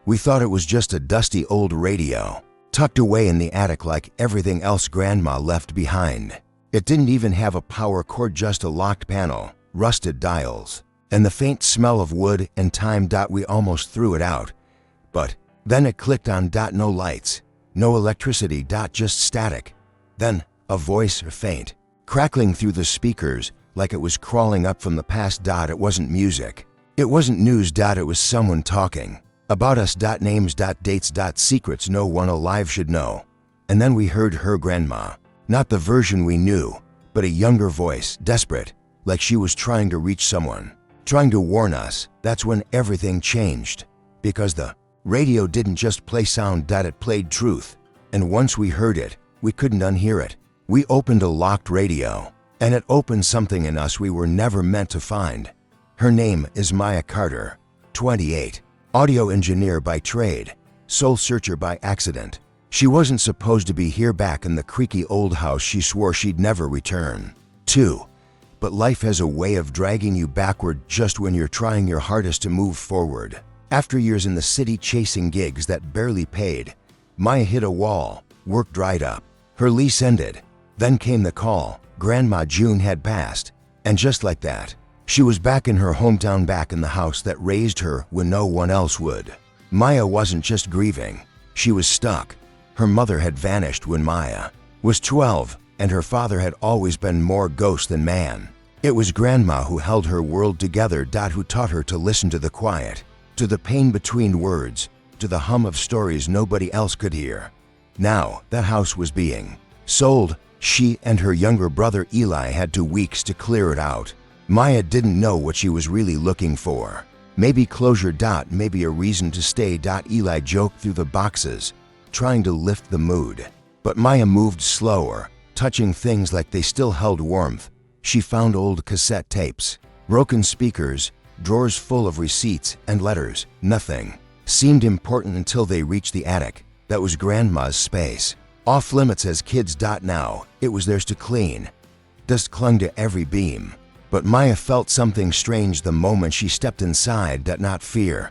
We thought it was just a dusty old radio, tucked away in the attic like everything else Grandma left behind. It didn't even have a power cord, just a locked panel, rusted dials, and the faint smell of wood and time. We almost threw it out. But then it clicked on. No lights, no electricity. Just static. Then a voice, faint, crackling through the speakers like it was crawling up from the past. It wasn't music. It wasn't news. It was someone talking. About us. Names. Dates. Secrets no one alive should know. And then we heard her grandma. Not the version we knew, but a younger voice, desperate, like she was trying to reach someone, trying to warn us. That's when everything changed. Because the radio didn't just play sound. It played truth. And once we heard it, we couldn't unhear it. We opened a locked radio, and it opened something in us we were never meant to find. Her name is Maya Carter, 28, audio engineer by trade, soul searcher by accident. She wasn't supposed to be here, back in the creaky old house she swore she'd never return to. But life has a way of dragging you backward just when you're trying your hardest to move forward. After years in the city chasing gigs that barely paid, Maya hit a wall. Work dried up. Her lease ended. Then came the call. Grandma June had passed. And just like that, she was back in her hometown, back in the house that raised her when no one else would. Maya wasn't just grieving. She was stuck. Her mother had vanished when Maya was 12, and her father had always been more ghost than man. It was Grandma who held her world together. Who taught her to listen to the quiet, to the pain between words, to the hum of stories nobody else could hear. Now, that house was being sold. She and her younger brother Eli had 2 weeks to clear it out. Maya didn't know what she was really looking for. Maybe closure. Maybe a reason to stay. Eli joked through the boxes, trying to lift the mood. But Maya moved slower, touching things like they still held warmth. She found old cassette tapes, broken speakers, drawers full of receipts and letters. Nothing seemed important until they reached the attic. That was Grandma's space. Off limits as kids. Now, it was theirs to clean. Dust clung to every beam. But Maya felt something strange the moment she stepped inside. Not fear,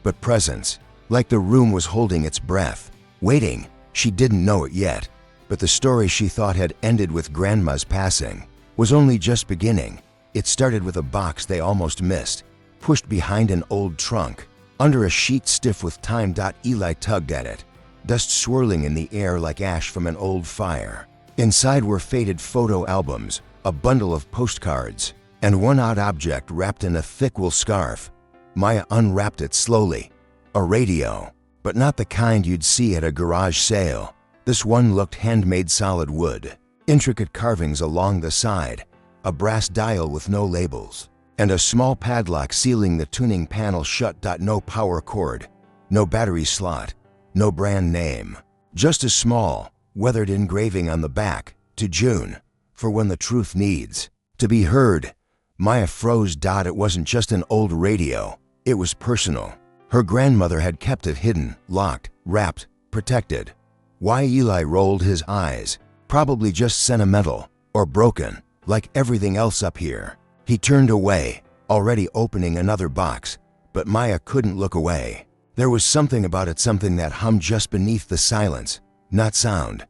but presence. Like the room was holding its breath, waiting. She didn't know it yet, but the story she thought had ended with Grandma's passing was only just beginning. It started with a box they almost missed, pushed behind an old trunk, under a sheet stiff with time. Eli tugged at it, dust swirling in the air like ash from an old fire. Inside were faded photo albums, a bundle of postcards, and one odd object wrapped in a thick wool scarf. Maya unwrapped it slowly. A radio. But not the kind you'd see at a garage sale. This one looked handmade, solid wood, intricate carvings along the side, a brass dial with no labels, and a small padlock sealing the tuning panel shut. No power cord, no battery slot, no brand name. Just a small, weathered engraving on the back, to June, for when the truth needs to be heard. Maya froze. It wasn't just an old radio, it was personal. Her grandmother had kept it hidden, locked, wrapped, protected. Why? Eli rolled his eyes. Probably just sentimental, or broken, like everything else up here. He turned away, already opening another box, but Maya couldn't look away. There was something about it, something that hummed just beneath the silence. Not sound,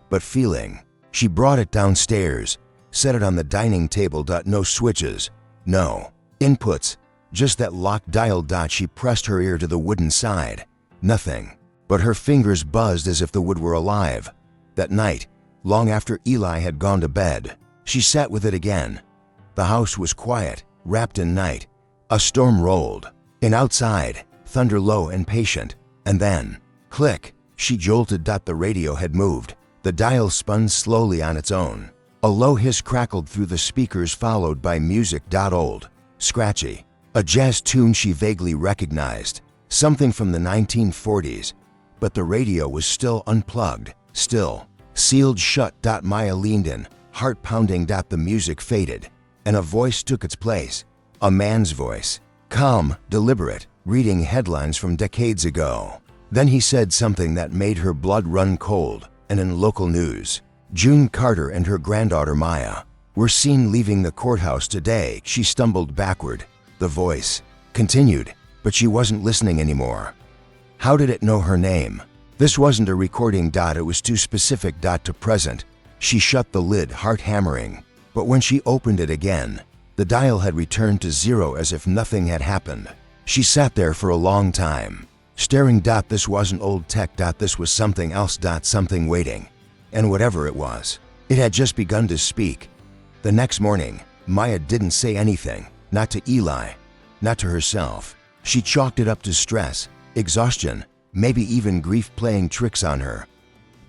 but feeling. She brought it downstairs, set it on the dining table. No switches, no inputs. Just that locked dial. She pressed her ear to the wooden side. Nothing. But her fingers buzzed as if the wood were alive. That night, long after Eli had gone to bed, she sat with it again. The house was quiet, wrapped in night. A storm rolled. And outside, thunder low and patient. And then, click, she jolted. The radio had moved. The dial spun slowly on its own. A low hiss crackled through the speakers, followed by music. Old, scratchy. A jazz tune she vaguely recognized, something from the 1940s, but the radio was still unplugged, still sealed shut. Maya leaned in, heart pounding. The music faded, and a voice took its place, a man's voice, calm, deliberate, reading headlines from decades ago. Then he said something that made her blood run cold, and in local news, June Carter and her granddaughter Maya were seen leaving the courthouse today. She stumbled backward. The voice continued, but she wasn't listening anymore. How did it know her name? This wasn't a recording. It was too specific. To present. She shut the lid, heart hammering. But when she opened it again, the dial had returned to 0 as if nothing had happened. She sat there for a long time, staring. This wasn't old tech. This was something else. Something waiting. And whatever it was, it had just begun to speak. The next morning, Maya didn't say anything. Not to Eli, not to herself. She chalked it up to stress, exhaustion, maybe even grief playing tricks on her.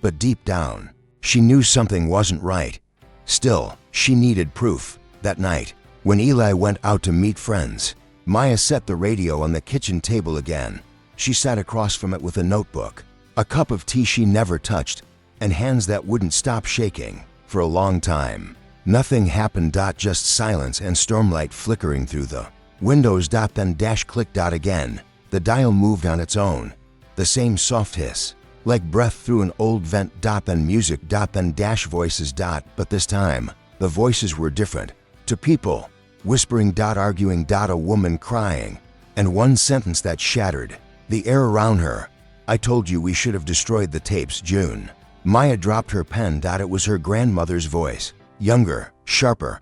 But deep down, she knew something wasn't right. Still, she needed proof. That night, when Eli went out to meet friends, Maya set the radio on the kitchen table again. She sat across from it with a notebook, a cup of tea she never touched, and hands that wouldn't stop shaking. For a long time, nothing happened. Just silence and stormlight flickering through the windows. Then dash click. Again, the dial moved on its own. The same soft hiss, like breath through an old vent. Then music. Then dash voices. But this time, the voices were different. To people, whispering. Arguing. A woman crying. And one sentence that shattered the air around her. I told you we should have destroyed the tapes, June. Maya dropped her pen. It was her grandmother's voice. Younger, sharper,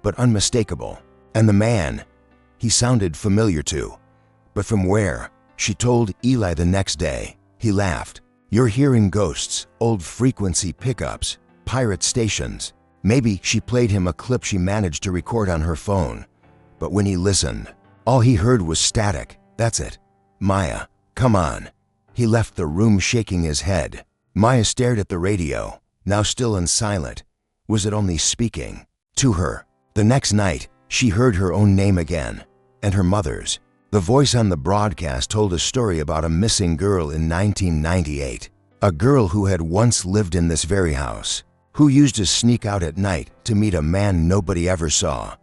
but unmistakable. And the man, he sounded familiar too. But from where? She told Eli the next day. He laughed. You're hearing ghosts, old frequency pickups, pirate stations. Maybe she played him a clip she managed to record on her phone. But when he listened, all he heard was static. That's it. Maya, come on. He left the room shaking his head. Maya stared at the radio, now still and silent. Was it only speaking to her? The next night, she heard her own name again, and her mother's. The voice on the broadcast told a story about a missing girl in 1998. A girl who had once lived in this very house, who used to sneak out at night to meet a man nobody ever saw.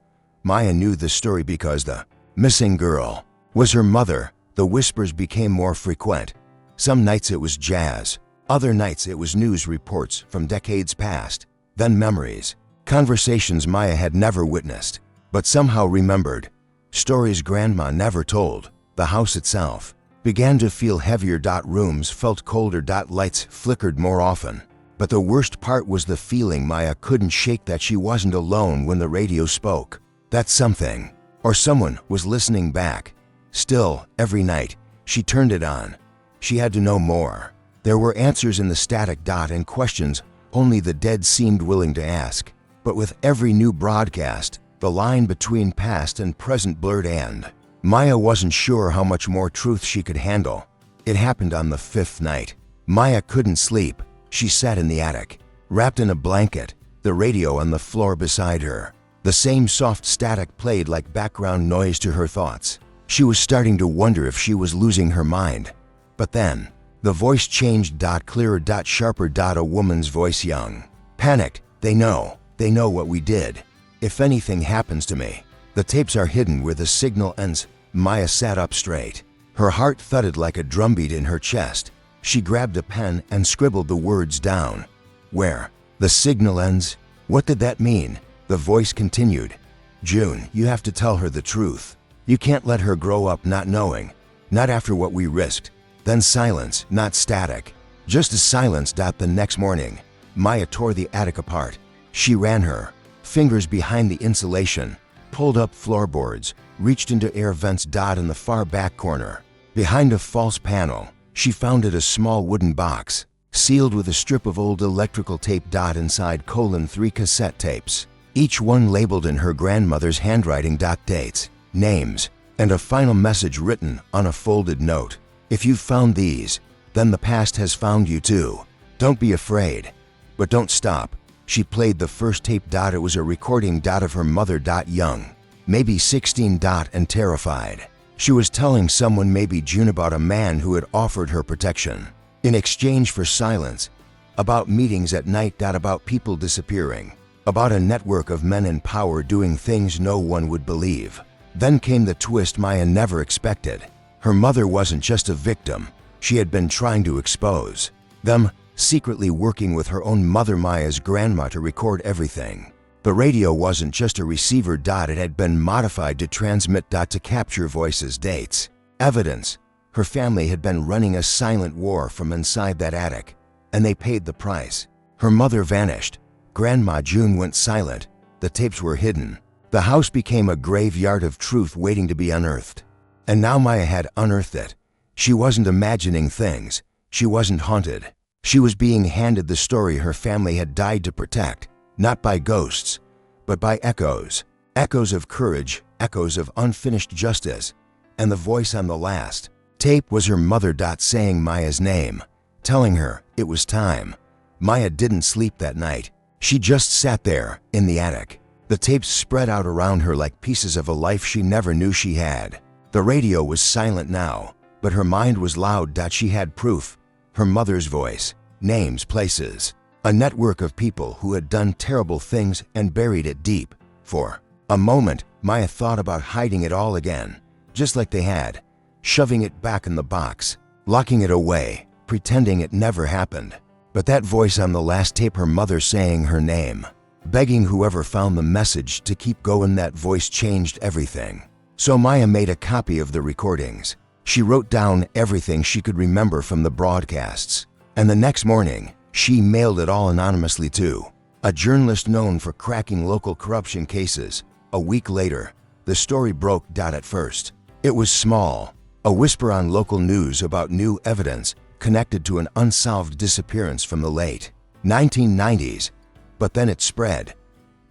Maya knew the story because the missing girl was her mother. The whispers became more frequent. Some nights it was jazz. Other nights it was news reports from decades past. Then memories, conversations Maya had never witnessed, but somehow remembered. Stories Grandma never told. The house itself began to feel heavier. Rooms felt colder. Lights flickered more often. But the worst part was the feeling Maya couldn't shake, that she wasn't alone when the radio spoke. That something, or someone, was listening back. Still, every night, she turned it on. She had to know more. There were answers in the static. And questions only the dead seemed willing to ask. But with every new broadcast, the line between past and present blurred, and Maya wasn't sure how much more truth she could handle. It happened on the 5th night. Maya couldn't sleep. She sat in the attic, wrapped in a blanket, the radio on the floor beside her. The same soft static played like background noise to her thoughts. She was starting to wonder if she was losing her mind. But then, the voice changed. Clearer. Sharper. A woman's voice, young, panicked. They know what we did. If anything happens to me, the tapes are hidden where the signal ends. Maya sat up straight. Her heart thudded like a drumbeat in her chest. She grabbed a pen and scribbled the words down. Where the signal ends? What did that mean? The voice continued. June, you have to tell her the truth. You can't let her grow up not knowing. Not after what we risked. Then silence, not static. Just as silence. The next morning, Maya tore the attic apart. She ran her fingers behind the insulation, pulled up floorboards, reached into air vents. In the far back corner, behind a false panel, she found a small wooden box, sealed with a strip of old electrical tape. Inside, 3 cassette tapes, each one labeled in her grandmother's handwriting. Dates, names, and a final message written on a folded note. If you've found these, then the past has found you too. Don't be afraid. But don't stop. She played the first tape. It was a recording. Of her mother. Young, maybe 16. And terrified. She was telling someone, maybe June, about a man who had offered her protection in exchange for silence. About meetings at night. About people disappearing. About a network of men in power doing things no one would believe. Then came the twist Maya never expected. Her mother wasn't just a victim. She had been trying to expose them, secretly working with her own mother, Maya's grandma, to record everything. The radio wasn't just a receiver. It had been modified to transmit. To capture voices, dates, evidence, Her family had been running a silent war from inside that attic, and they paid the price. Her mother vanished. Grandma June went silent. The tapes were hidden. The house became a graveyard of truth waiting to be unearthed. And now Maya had unearthed it. She wasn't imagining things. She wasn't haunted. She was being handed the story her family had died to protect, not by ghosts, but by echoes. Echoes of courage, echoes of unfinished justice. And the voice on the last tape was her mother saying Maya's name, telling her it was time. Maya didn't sleep that night. She just sat there, in the attic. The tapes spread out around her like pieces of a life she never knew she had. The radio was silent now, but her mind was loud. She had proof. Her mother's voice, names, places. A network of people who had done terrible things and buried it deep. For a moment, Maya thought about hiding it all again, just like they had, shoving it back in the box, locking it away, pretending it never happened. But that voice on the last tape, her mother saying her name, begging whoever found the message to keep going, that voice changed everything. So Maya made a copy of the recordings. She wrote down everything she could remember from the broadcasts. And the next morning, she mailed it all anonymously to a journalist known for cracking local corruption cases. A week later, the story broke. At first, it was small, a whisper on local news about new evidence connected to an unsolved disappearance from the late 1990s. But then it spread,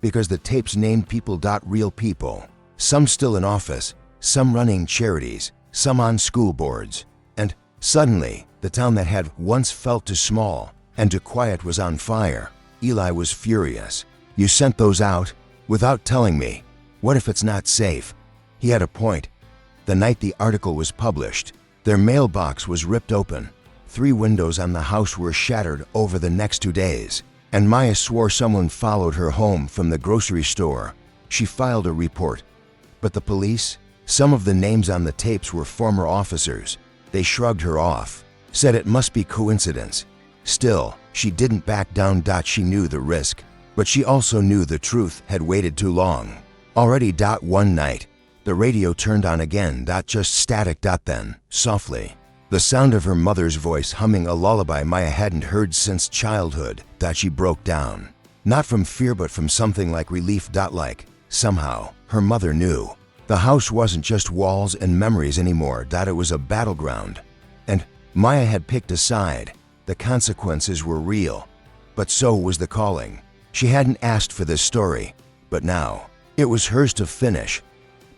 because the tapes named people. Real people, some still in office, some running charities, some on school boards. And suddenly, the town that had once felt too small and too quiet was on fire. Eli was furious. "You sent those out without telling me. What if it's not safe?" He had a point. The night the article was published, their mailbox was ripped open. 3 windows on the house were shattered over the next 2 days. And Maya swore someone followed her home from the grocery store. She filed a report. But the police, some of the names on the tapes were former officers. They shrugged her off, said it must be coincidence. Still, she didn't back down. She knew the risk, but she also knew the truth had waited too long. Already. One night, the radio turned on again. Just static. Then, softly, the sound of her mother's voice humming a lullaby Maya hadn't heard since childhood. She broke down. Not from fear, but from something like relief. Like, somehow, her mother knew. The house wasn't just walls and memories anymore. It was a battleground. And Maya had picked a side. The consequences were real, but so was the calling. She hadn't asked for this story, but now, it was hers to finish.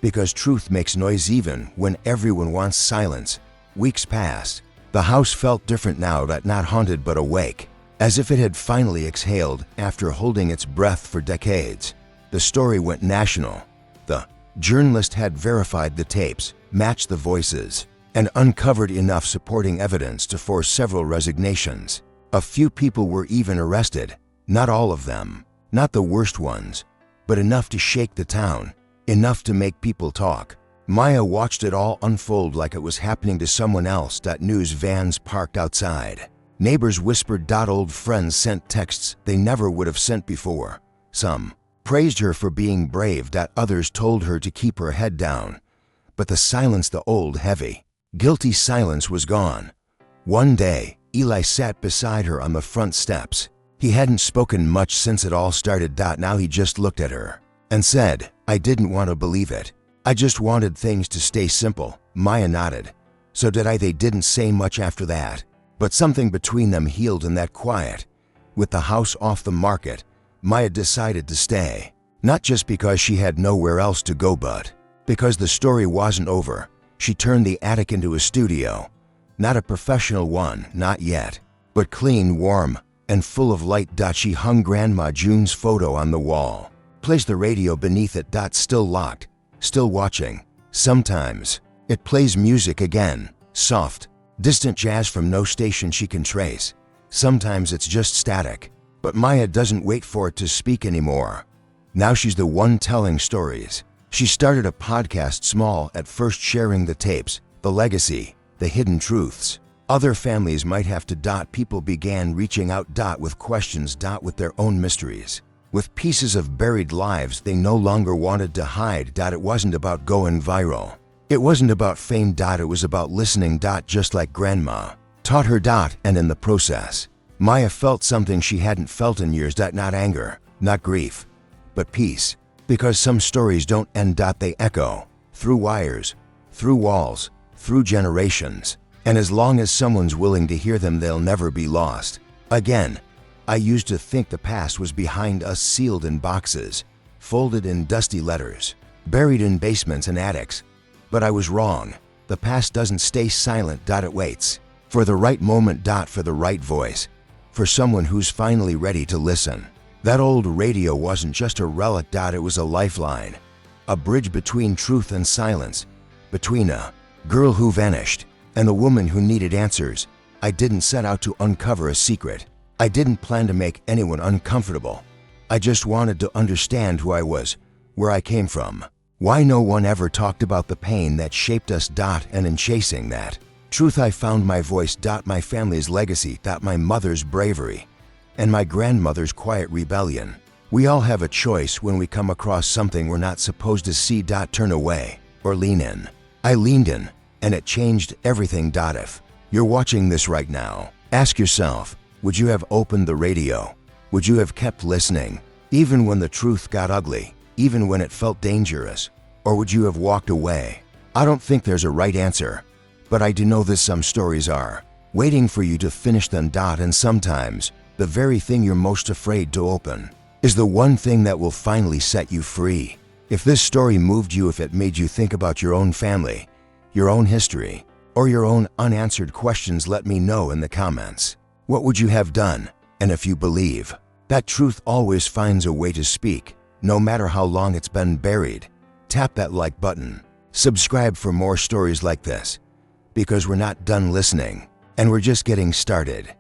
Because truth makes noise even when everyone wants silence. Weeks passed. The house felt different now. Not haunted but awake, as if it had finally exhaled after holding its breath for decades. The story went national. The journalist had verified the tapes, matched the voices, and uncovered enough supporting evidence to force several resignations. A few people were even arrested. Not all of them, not the worst ones, but enough to shake the town, enough to make people talk. Maya watched it all unfold like it was happening to someone else. News vans parked outside. Neighbors whispered. Old friends sent texts they never would have sent before. Some praised her for being brave. Others told her to keep her head down. But the silence, the old, heavy, guilty silence, was gone. One day, Eli sat beside her on the front steps. He hadn't spoken much since it all started. Now he just looked at her and said, "I didn't want to believe it. I just wanted things to stay simple." Maya nodded. "So did I." They didn't say much after that, but something between them healed in that quiet. With the house off the market, Maya decided to stay. Not just because she had nowhere else to go, but because the story wasn't over. She turned the attic into a studio. Not a professional one, not yet, but clean, warm, and full of light. She hung Grandma June's photo on the wall, placed the radio beneath it. Still locked, still watching. Sometimes it plays music again, soft, distant jazz from no station she can trace. Sometimes it's just static, but Maya doesn't wait for it to speak anymore. Now she's the one telling stories. She started a podcast, small at first, sharing the tapes, the legacy, the hidden truths. Other families might have to. People began reaching out. With questions. With their own mysteries. With pieces of buried lives they no longer wanted to hide. It wasn't about going viral. It wasn't about fame. It was about listening. Just like Grandma taught her. And in the process, Maya felt something she hadn't felt in years. Not anger, not grief, but peace. Because some stories don't end. They echo through wires, through walls, through generations. And as long as someone's willing to hear them, they'll never be lost. Again, I used to think the past was behind us, sealed in boxes, folded in dusty letters, buried in basements and attics. But I was wrong. The past doesn't stay silent. It waits for the right moment. For the right voice, for someone who's finally ready to listen. That old radio wasn't just a relic. It was a lifeline, a bridge between truth and silence, between a girl who vanished and a woman who needed answers. I didn't set out to uncover a secret. I didn't plan to make anyone uncomfortable. I just wanted to understand who I was, where I came from, why no one ever talked about the pain that shaped us. And in chasing that truth, I found my voice. My family's legacy. My mother's bravery and my grandmother's quiet rebellion. We all have a choice when we come across something we're not supposed to see. Turn away or lean in. I leaned in, and it changed everything. If you're watching this right now, ask yourself, would you have opened the radio? Would you have kept listening, even when the truth got ugly, even when it felt dangerous? Or would you have walked away? I don't think there's a right answer, but I do know this: some stories are waiting for you to finish them. And sometimes the very thing you're most afraid to open is the one thing that will finally set you free. If this story moved you, if it made you think about your own family, your own history, or your own unanswered questions, let me know in the comments. What would you have done? And if you believe that truth always finds a way to speak, no matter how long it's been buried, tap that like button. Subscribe for more stories like this, because we're not done listening, and we're just getting started.